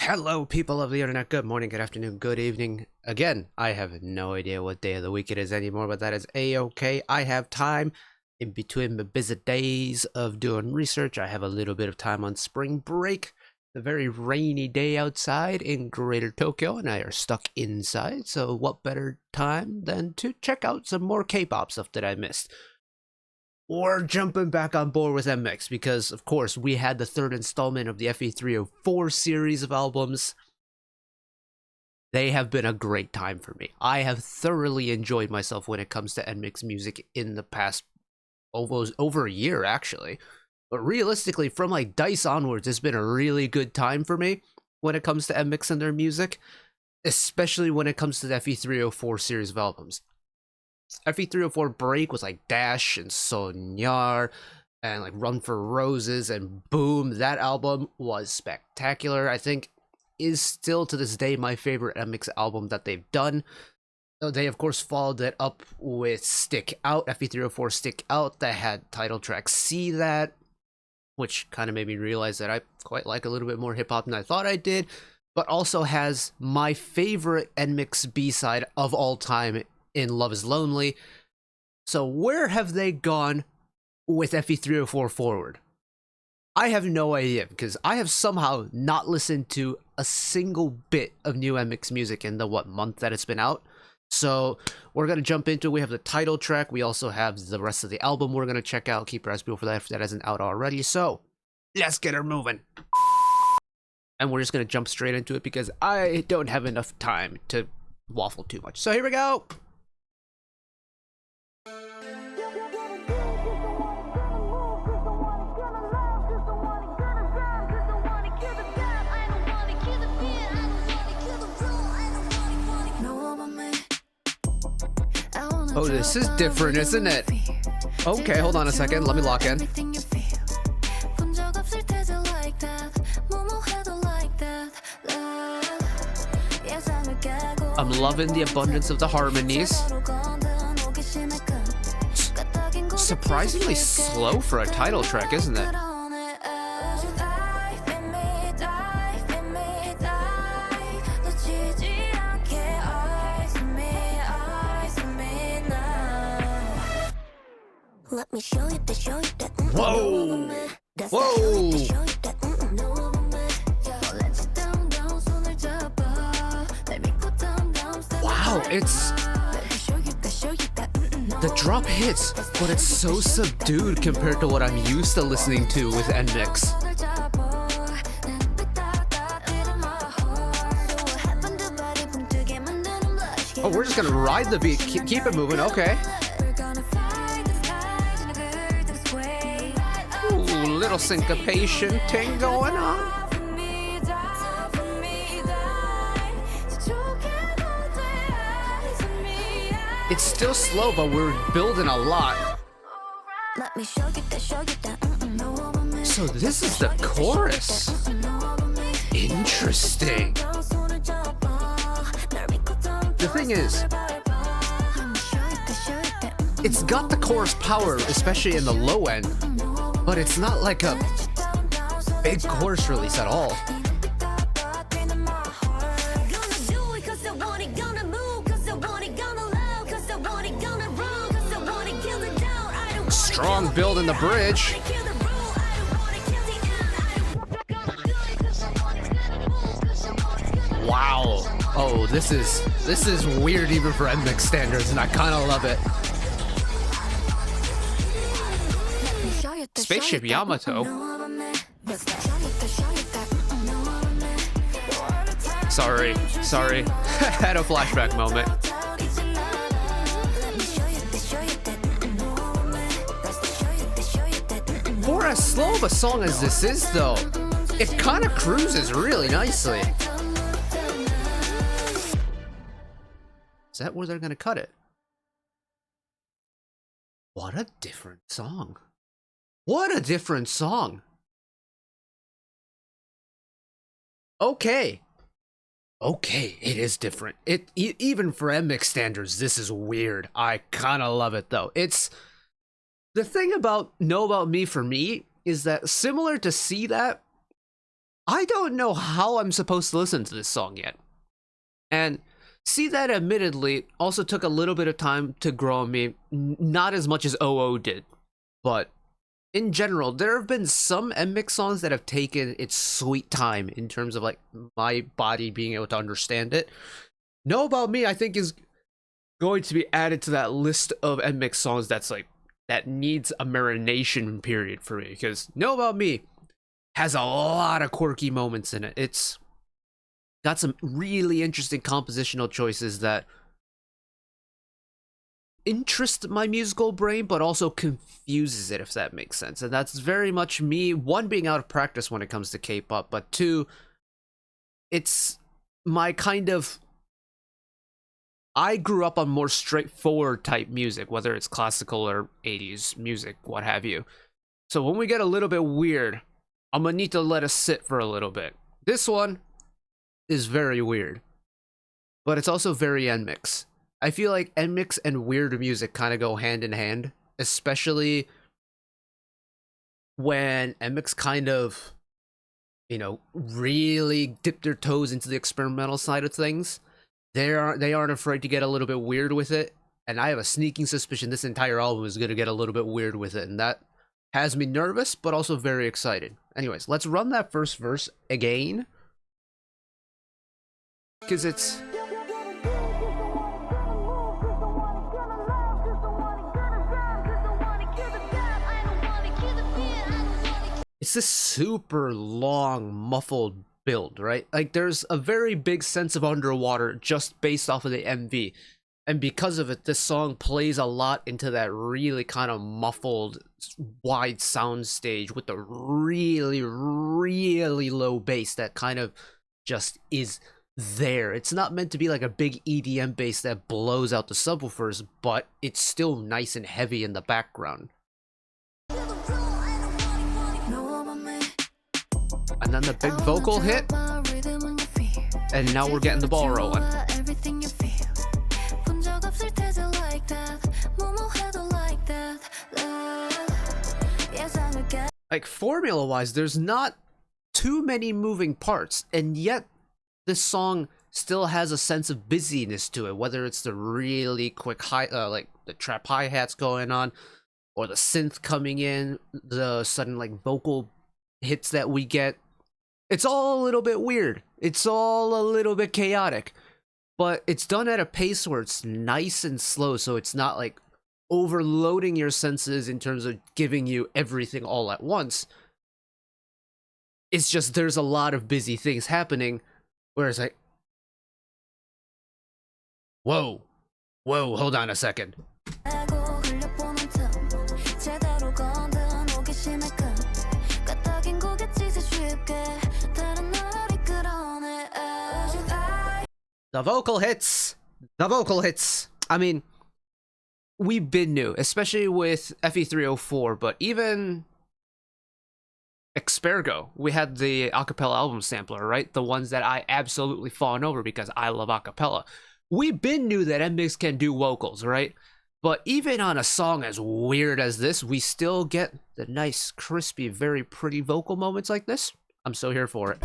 Hello, people of the internet. Good morning, good afternoon, good evening. Again, I have no idea what day of the week it is anymore, but that is a-okay. I have time in between the busy days of doing research. I have a little bit of time on spring break. A very rainy day outside in Greater Tokyo, and I are stuck inside. So, what better time than to check out some more K-pop stuff that I missed? Or jumping back on board with NMIXX, because of course we had the third installment of the FE304 series of albums. They have been a great time for me. I have thoroughly enjoyed myself when it comes to NMIXX music in the past almost over a year, actually. But realistically, from like DICE onwards, it's been a really good time for me when it comes to NMIXX and their music, especially when it comes to the FE304 series of albums. FE304 Break was like Dash and Sonyar and like Run for Roses, and boom, that album was spectacular. I think is still to this day my favorite NMIXX album that they've done. They of course followed it up with Stick Out, FE304 Stick Out, that had title track See That, which kind of made me realize that I quite like a little bit more hip-hop than I thought I did, but also has my favorite NMIXX B-side of all time in Love Is Lonely. So where have they gone with FE304 forward? I have no idea, because I have somehow not listened to a single bit of new NMIXX music in the month that it's been out. So we're going to jump into it. We have the title track. We also have the rest of the album we're going to check out. Keep your eyes peeled for that if that isn't out already. So let's get her moving. And we're just going to jump straight into it because I don't have enough time to waffle too much. So here we go. Oh, this is different, isn't it? Okay, hold on a second. Let me lock in. I'm loving the abundance of the harmonies. Surprisingly slow for a title track, isn't it? Let me show you that. Whoa! Whoa! Wow, it's... the drop hits, but it's so subdued compared to what I'm used to listening to with NMIXX. Oh, we're just gonna ride the beat, keep it moving, okay. Little syncopation ting going on. It's still slow, but we're building a lot. So this is the chorus. Interesting. The thing is, it's got the chorus power, especially in the low end, but it's not like a big chorus release at all. Strong build in the bridge. Wow. Oh, this is weird even for NMIXX standards, and I kind of love it. Spaceship Yamato. Sorry. Had a flashback moment. For as slow of a song as this is, though, it kind of cruises really nicely. Is that where they're gonna cut it? What a different song. What a different song. Okay, it is different. Even for NMIXX standards, this is weird. I kind of love it though. It's the thing about Know About Me for me is that similar to See That, I don't know how I'm supposed to listen to this song yet. And see that admittedly also took a little bit of time to grow on me, not as much as OO did. But in general, there have been some NMIXX songs that have taken its sweet time in terms of like my body being able to understand it. Know About Me, I think, is going to be added to that list of NMIXX songs that's like that needs a marination period for me, because Know About Me has a lot of quirky moments in it. It's got some really interesting compositional choices that interest my musical brain but also confuses it, if that makes sense. And that's very much me, one, being out of practice when it comes to K-pop, but two, it's my kind of, I grew up on more straightforward type music, whether it's classical or 80s music, what have you. So when we get a little bit weird, I'm gonna need to let us sit for a little bit. This one is very weird, but it's also very NMIXX. I feel like NMIXX and weird music kind of go hand in hand, especially when NMIXX kind of, really dip their toes into the experimental side of things. They aren't afraid to get a little bit weird with it, and I have a sneaking suspicion this entire album is gonna get a little bit weird with it, and that has me nervous but also very excited. Anyways, let's run that first verse again, because it's this super long, muffled build, right? Like, there's a very big sense of underwater just based off of the MV. And because of it, this song plays a lot into that really kind of muffled, wide sound stage with the really, really low bass that kind of just is there. It's not meant to be like a big EDM bass that blows out the subwoofers, but it's still nice and heavy in the background. And then the big vocal hit, and now we're getting the ball rolling. Like, formula-wise, there's not too many moving parts, and yet this song still has a sense of busyness to it, whether it's the really quick high, like the trap hi-hats going on, or the synth coming in, the sudden like vocal hits that we get. It's all a little bit weird. It's all a little bit chaotic, but it's done at a pace where it's nice and slow, so it's not like overloading your senses in terms of giving you everything all at once. It's just there's a lot of busy things happening, whereas like, whoa, hold on a second. The vocal hits. I mean, we've been new, especially with FE304, but even Expergo, we had the acapella album sampler, right? The ones that I absolutely fawn over because I love acapella. We've been new that NMIXX can do vocals, right? But even on a song as weird as this, we still get the nice, crispy, very pretty vocal moments like this. I'm so here for it.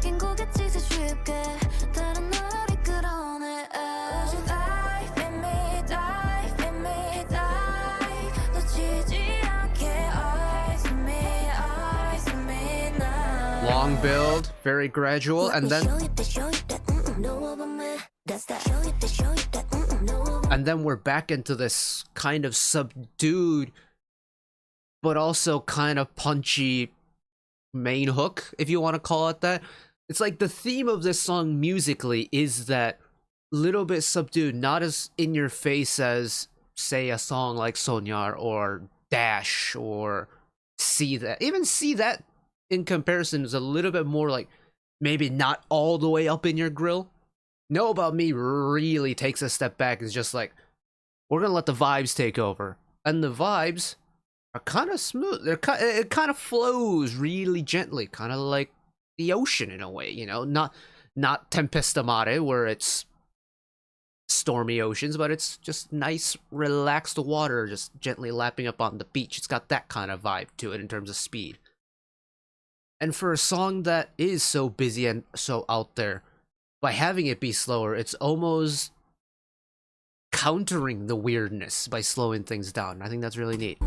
Long build, very gradual, and then we're back into this kind of subdued but also kind of punchy main hook, if you want to call it that. It's like the theme of this song musically is that little bit subdued, not as in your face as, say, a song like Sonyar or Dash or See That. Even See That in comparison is a little bit more like maybe not all the way up in your grill. Know About Me really takes a step back. It's just like, we're gonna let the vibes take over, and the vibes are kind of smooth. It kind of flows really gently, kind of like the ocean in a way, not Tempesta Mare where it's stormy oceans, but it's just nice relaxed water just gently lapping up on the beach. It's got that kind of vibe to it in terms of speed. And for a song that is so busy and so out there, by having it be slower, it's almost countering the weirdness by slowing things down. I think that's really neat.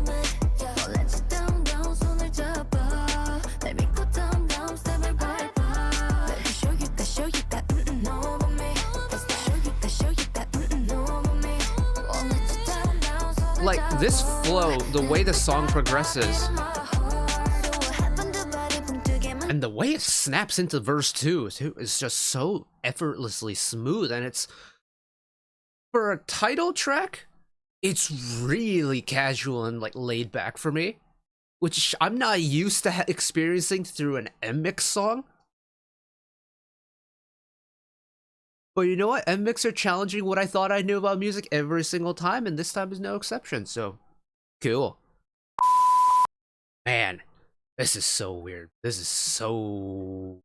Like, this flow, the way the song progresses, and the way it snaps into verse 2 is just so effortlessly smooth, and it's, for a title track, it's really casual and like laid back for me, which I'm not used to experiencing through an NMIXX song. But you know what? NMIXX are challenging what I thought I knew about music every single time, and this time is no exception, so cool. Man, this is so weird. This is so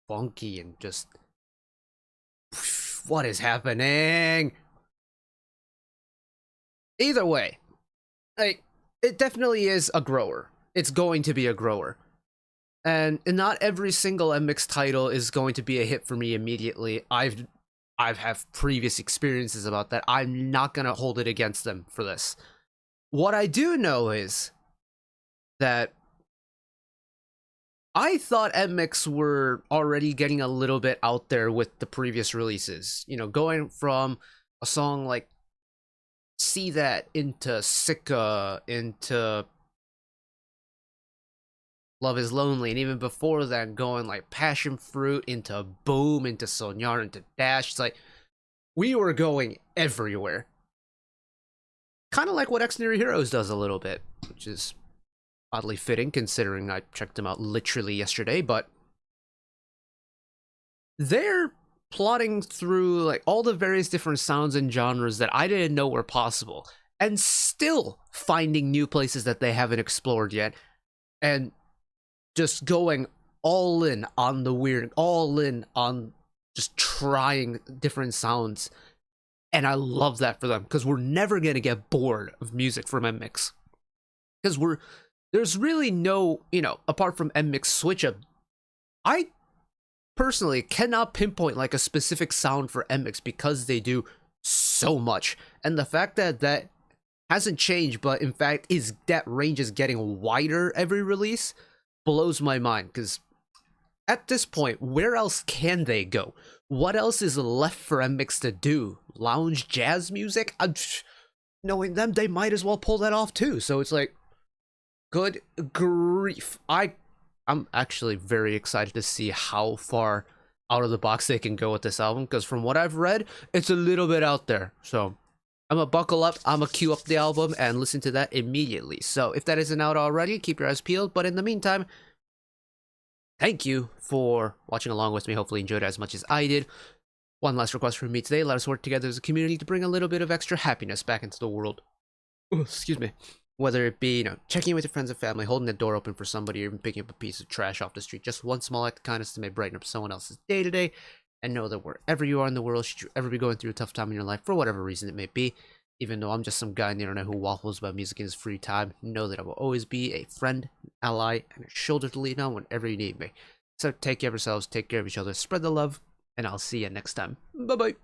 funky and just... what is happening? Either way, like, it definitely is a grower. It's going to be a grower. And not every single NMIXX title is going to be a hit for me immediately. I've had previous experiences about that. I'm not gonna hold it against them for this. What I do know is that I thought NMIXX were already getting a little bit out there with the previous releases. You know, going from a song like See That into Sicka into Love Is Lonely, and even before that going like Passion Fruit into Boom into Soñar into Dash. It's like we were going everywhere, kind of like what Extraordinary Heroes does a little bit, which is oddly fitting considering I checked them out literally yesterday. But they're plotting through like all the various different sounds and genres that I didn't know were possible, and still finding new places that they haven't explored yet, and just going all in on the weird, all in on just trying different sounds. And I love that for them, because we're never going to get bored of music from NMIXX. Because there's really no, you know, apart from NMIXX Switch Up, I personally cannot pinpoint like a specific sound for NMIXX because they do so much. And the fact that that hasn't changed, but in fact that range is getting wider every release, blows my mind. Because at this point, where else can they go? What else is left for NMIXX to do? Lounge jazz music? Knowing them, they might as well pull that off too. So it's like, good grief. I'm actually very excited to see how far out of the box they can go with this album, because from what I've read, it's a little bit out there. So I'm gonna buckle up, I'm gonna queue up the album and listen to that immediately. So if that isn't out already, keep your eyes peeled. But in the meantime, thank you for watching along with me. Hopefully you enjoyed it as much as I did. One last request from me today: let us work together as a community to bring a little bit of extra happiness back into the world. Ooh, excuse me. Whether it be, you know, checking in with your friends and family, holding the door open for somebody, or even picking up a piece of trash off the street. Just one small act of kindness may brighten up someone else's day to day. And know that wherever you are in the world, should you ever be going through a tough time in your life, for whatever reason it may be, even though I'm just some guy on the internet who waffles about music in his free time, know that I will always be a friend, ally, and a shoulder to lean on whenever you need me. So take care of yourselves, take care of each other, spread the love, and I'll see you next time. Bye-bye.